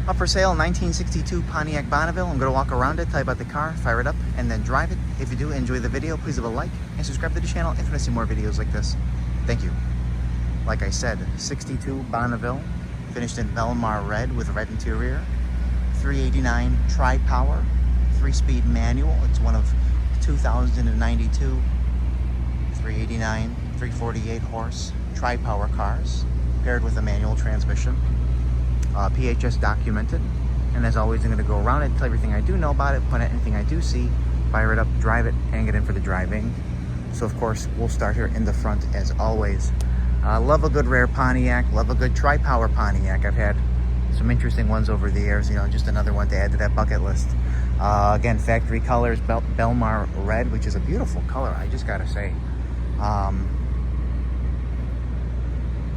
Up for sale, 1962 Pontiac Bonneville. I'm going to walk around it, tell you about the car, fire it up, and then drive it. If you do enjoy the video, please leave a like and subscribe to the channel if you want to see more videos like this. Thank you. Like I said, 62 Bonneville, finished in Bellmar red with red interior. 389 Tri-Power, 3-speed manual. It's one of 2092 389, 348 horse Tri-Power cars, paired with a manual transmission. PHS documented, and as always, I'm going to go around it, tell everything I do know about it, point out anything I do see, fire it up, drive it, and get in for the driving. So of course, we'll start here in the front as always. Love a good rare Pontiac, love a good Tri-Power Pontiac. I've had some interesting ones over the years, you know, just another one to add to that bucket list. Again, factory colors, Bellmar red, which is a beautiful color, I just gotta say.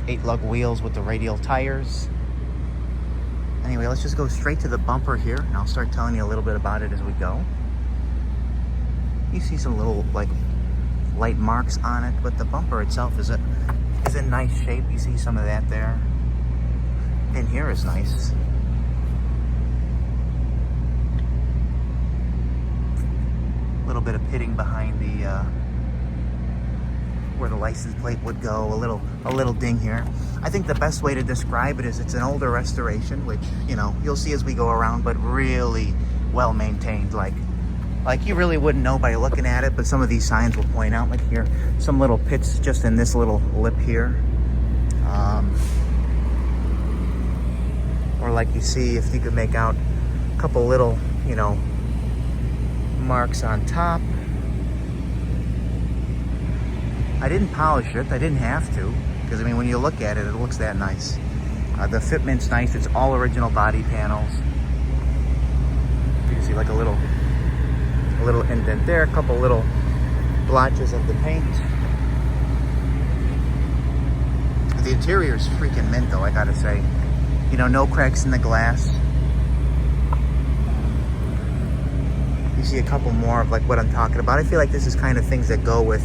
8 lug wheels with the radial tires. Anyway, let's just go straight to the bumper here, and I'll start telling you a little bit about it as we go. You see some little, like, light marks on it, but the bumper itself is in nice shape. You see some of that there. In here is nice. A little bit of pitting behind the where the license plate would go, a little ding here. I think the best way to describe it is it's an older restoration, which, you know, you'll see as we go around, but really well maintained. Like you really wouldn't know by looking at it, but some of these signs will point out, like here, some little pits just in this little lip here. Or like you see, if you could make out a couple little, you know, marks on top. I didn't polish it, I didn't have to, because I mean, when you look at it, it looks that nice. The fitment's nice, it's all original body panels. You can see like a little indent there, a couple little blotches of the paint. The interior's freaking mint though, I gotta say. You know, no cracks in the glass. You see a couple more of like what I'm talking about. I feel like this is kind of things that go with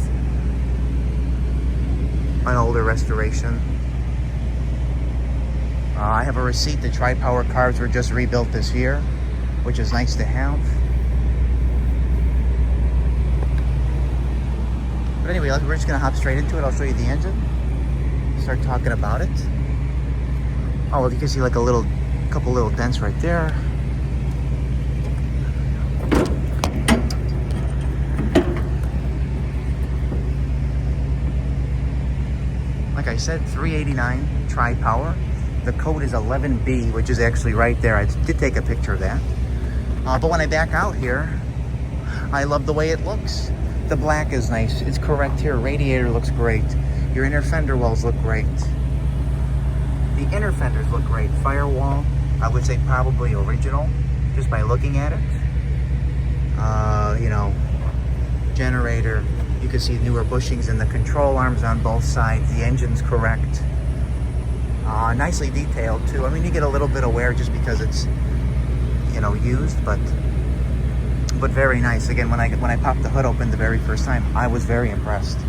an older restoration. I have a receipt. The Tri-Power cars were just rebuilt this year, which is nice to have. But anyway, we're just gonna hop straight into it. I'll show you the engine, start talking about it. Oh, well, you can see like a couple little dents right there. Like I said, 389 Tri-Power. The code is 11B, which is actually right there. I did take a picture of that. But when I back out here, I love the way it looks. The black is nice. It's correct here. Radiator looks great. Your inner fender wells look great. The inner fenders look great. Firewall, I would say probably original, just by looking at it. You know, generator. You can see newer bushings in the control arms on both sides. The engine's correct. Nicely detailed too. I mean, you get a little bit of wear just because it's, you know, used, but very nice. Again, when I popped the hood open the very first time, I was very impressed.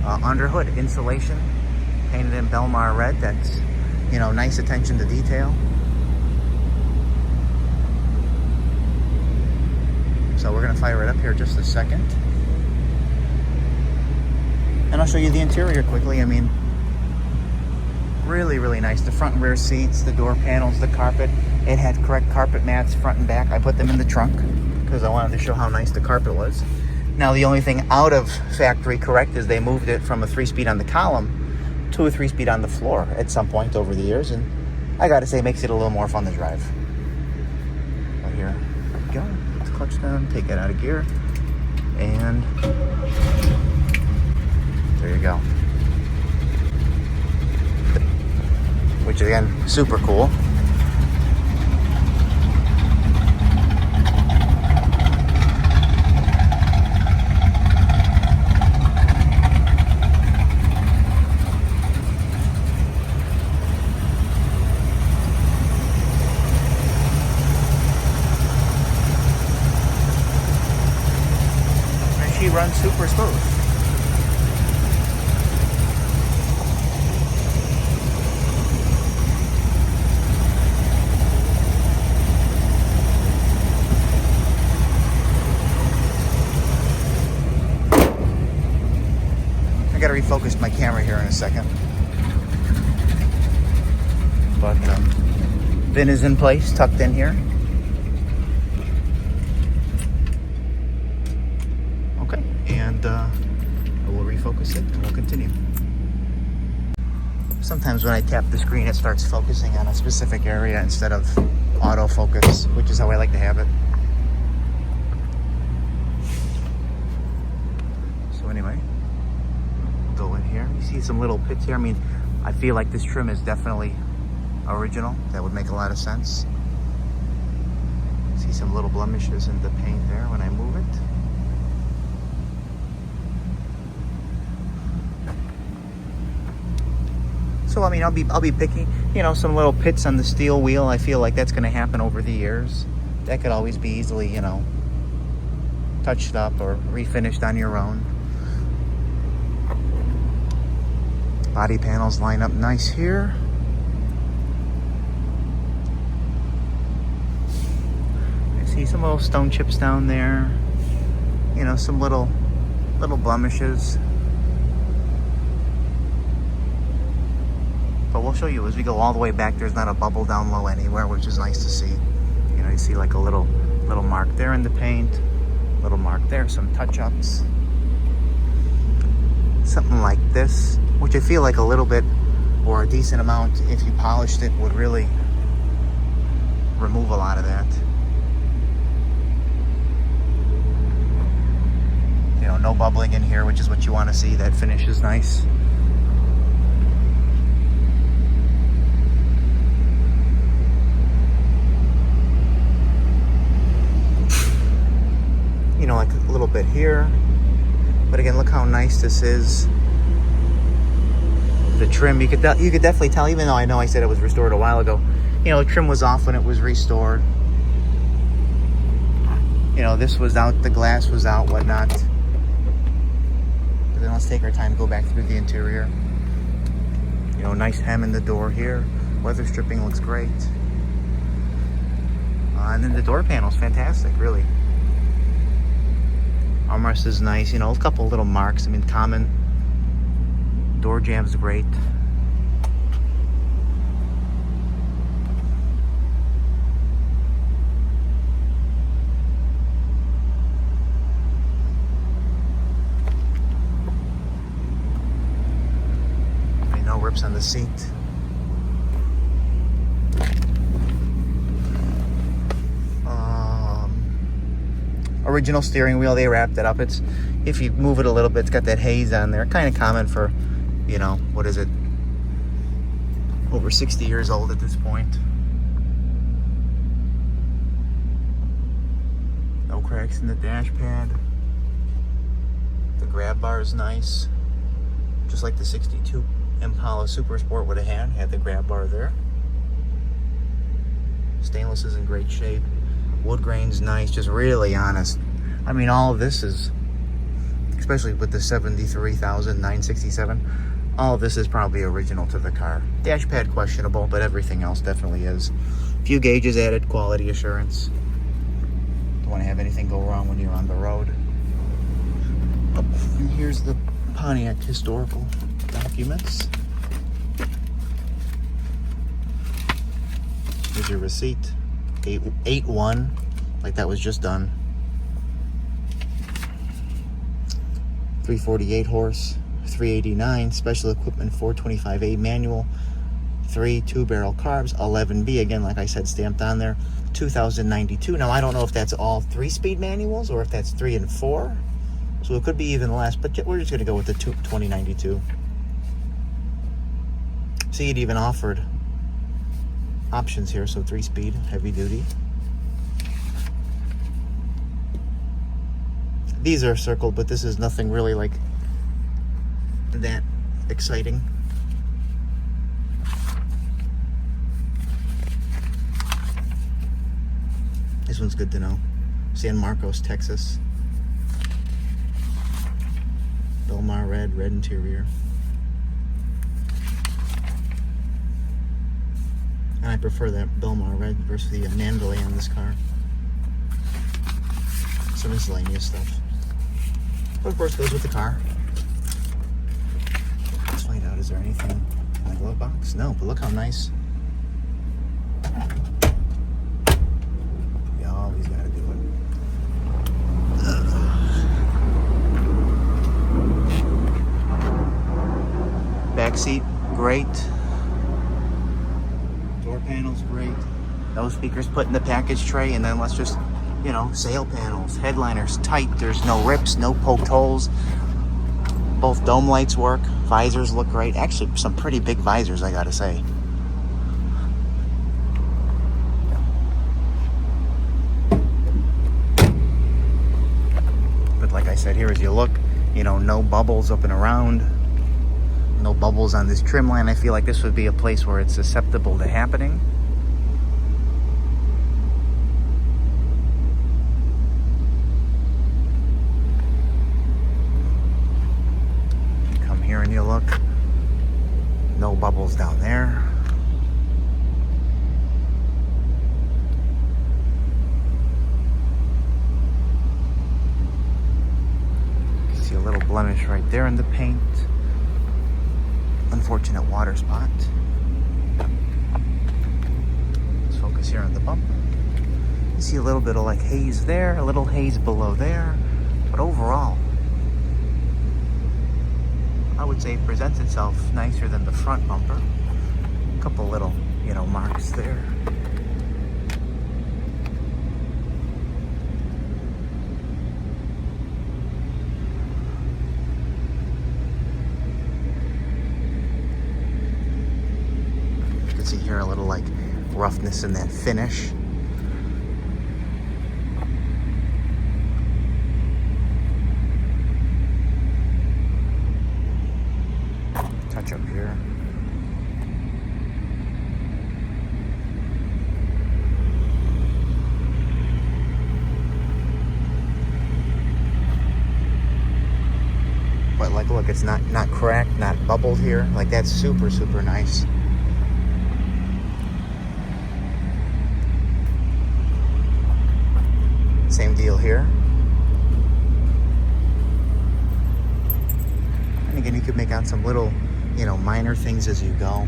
Under hood insulation, painted in Bellmar red. That's, you know, nice attention to detail. So we're gonna fire it up here just a second. And I'll show you the interior quickly. I mean, really, really nice. The front and rear seats, the door panels, the carpet. It had correct carpet mats front and back. I put them in the trunk because I wanted to show how nice the carpet was. Now, the only thing out of factory correct is they moved it from a 3-speed on the column to a 3-speed on the floor at some point over the years. And I gotta say, it makes it a little more fun to drive. Right here we go. Let's clutch down, take it out of gear. And there you go. Which again, super cool. And she runs super smooth. refocus my camera here in a second. But VIN is in place, tucked in here. Okay, and I will refocus it and we'll continue. Sometimes when I tap the screen, it starts focusing on a specific area instead of autofocus, which is how I like to have it. So anyway, we'll go in here. You see some little pits here. I mean, I feel like this trim is definitely original. That would make a lot of sense. See some little blemishes in the paint there when I move it. So I mean, I'll be picky. You know, some little pits on the steel wheel. I feel like that's going to happen over the years. That could always be easily, you know, touched up or refinished on your own. Body panels line up nice here. I see some little stone chips down there. You know, some little blemishes. But we'll show you as we go all the way back. There's not a bubble down low anywhere, which is nice to see. You know, you see like a little mark there in the paint, little mark there, some touch-ups. Something like this, which I feel like a little bit or a decent amount, if you polished it, would really remove a lot of that. You know, no bubbling in here, which is what you want to see. That finish is nice. You know, like a little bit here. But again, look how nice this is. The trim, you could definitely tell, even though I know I said it was restored a while ago, you know, the trim was off when it was restored. You know, this was out, the glass was out, whatnot. But then let's take our time, go back through the interior. You know, nice hem in the door here. Weather stripping looks great. And then the door panel's fantastic, really. Armrest is nice, you know, a couple little marks. I mean, common. Door jamb's great. No rips on the seat. Original steering wheel, they wrapped it up. It's, if you move it a little bit, it's got that haze on there. Kind of common for, you know, what is it? Over 60 years old at this point. No cracks in the dash pad. The grab bar is nice. Just like the 62 Impala Super Sport would have had the grab bar there. Stainless is in great shape. Wood grain's nice, just really honest. I mean, all of this is, especially with the 73,967, all of this is probably original to the car. Dash pad questionable, but everything else definitely is. Few gauges added, quality assurance. Don't want to have anything go wrong when you're on the road. Oh, and here's the Pontiac historical documents. Here's your receipt. 8-1, like that was just done. 348 horse, 389 special equipment, 425A manual, 3 2-barrel carbs, 11B, again like I said, stamped on there. 2092. Now I don't know if that's all 3-speed manuals or if that's 3 and 4, so it could be even less, but we're just gonna go with the 2092. See, it even offered options here, so 3-speed, heavy duty. These are circled, but this is nothing really like that exciting. This one's good to know. San Marcos, Texas. Bellmar red interior. And I prefer that Bellmar red versus the Mandalay on this car. Some miscellaneous stuff. But of course goes with the car. out, is there anything in the glove box? No, but look how nice. You always gotta do it. Back seat, great. Door panels, great. No speakers put in the package tray, and then let's just, you know, sail panels, headliners tight. There's no rips, no poked holes. Both dome lights work. Visors look great. Actually, some pretty big visors, I gotta say. But like I said, here as you look, you know, no bubbles up and around. No bubbles on this trim line. I feel like this would be a place where it's susceptible to happening. Come here and you look. No bubbles down there. You can see a little blemish right there in the paint. Unfortunate water spot. Let's focus here on the bump. You see a little bit of like haze there, a little haze below there, but overall, I would say it presents itself nicer than the front bumper. A couple little, you know, marks there. See here a little like roughness in that finish. Touch up here. But like, look, it's not cracked, not bubbled here. Like, that's super, super nice. Same deal here. And again, you could make out some little, you know, minor things as you go.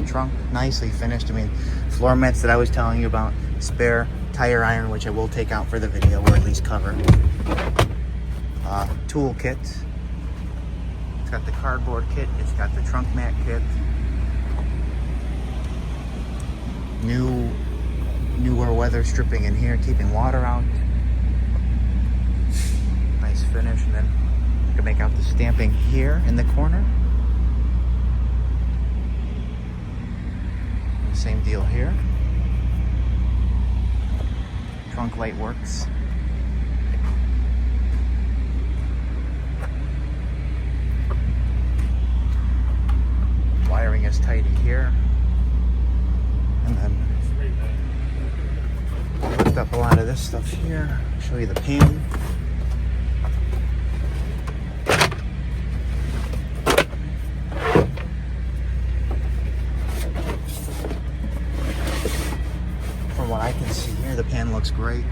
Trunk nicely finished. I mean, floor mats that I was telling you about, spare tire iron, which I will take out for the video, or at least cover. Tool kit. It's got the cardboard kit. It's got the trunk mat kit. Newer weather stripping in here, keeping water out. Nice finish, and then you can make out the stamping here in the corner. Same deal here. Trunk light works. Wiring is tidy here. And then lift up a lot of this stuff here. Show you the pan. What I can see here, the pan looks great.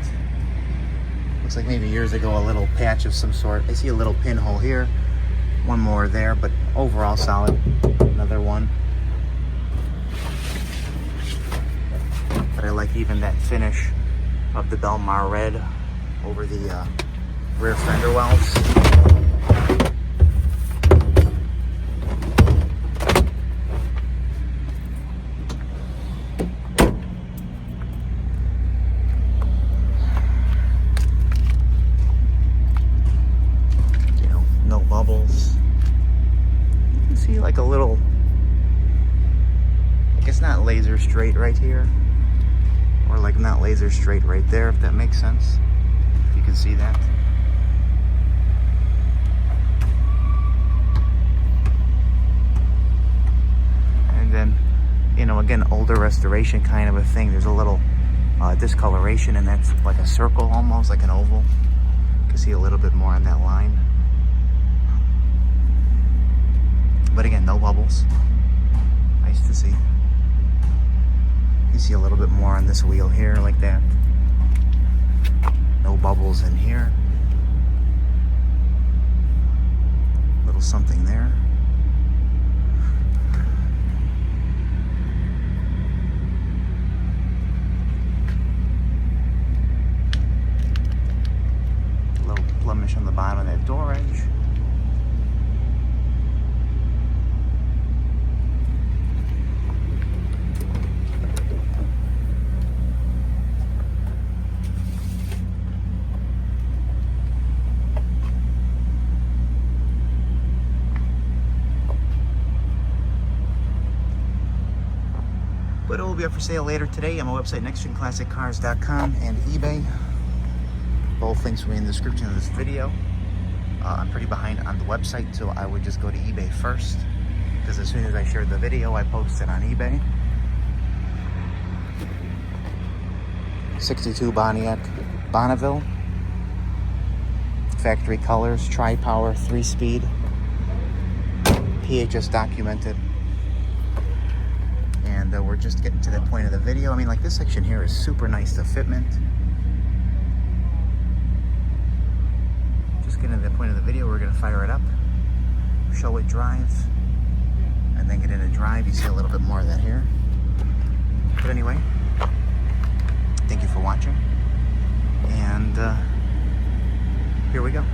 Looks like maybe years ago a little patch of some sort. I see a little pinhole here, one more there, but overall solid. Another one. But I like even that finish of the Bellmar red over the rear fender wells. Bubbles. You can see like a little, like it's not laser straight right here, or like not laser straight right there, if that makes sense. If you can see that. And then, you know, again, older restoration kind of a thing. There's a little discoloration, and that's like a circle, almost like an oval. You can see a little bit more on that line. But again, no bubbles. Nice to see. You see a little bit more on this wheel here, like that. No bubbles in here. Little something there. Little blemish on the bottom of that door edge. But it will be up for sale later today on my website, nextgenclassiccars.com, and eBay. Both links will be in the description of this video. I'm pretty behind on the website, so I would just go to eBay first, because as soon as I share the video, I post it on eBay. 62 Pontiac Bonneville. Factory colors, tri-power, 3-speed. PHS documented. And we're just getting to the point of the video. I mean, like, this section here is super nice to fitment. Just getting to the point of the video, we're going to fire it up, show it drive, and then get into drive. You see a little bit more of that here. But anyway, thank you for watching, and here we go.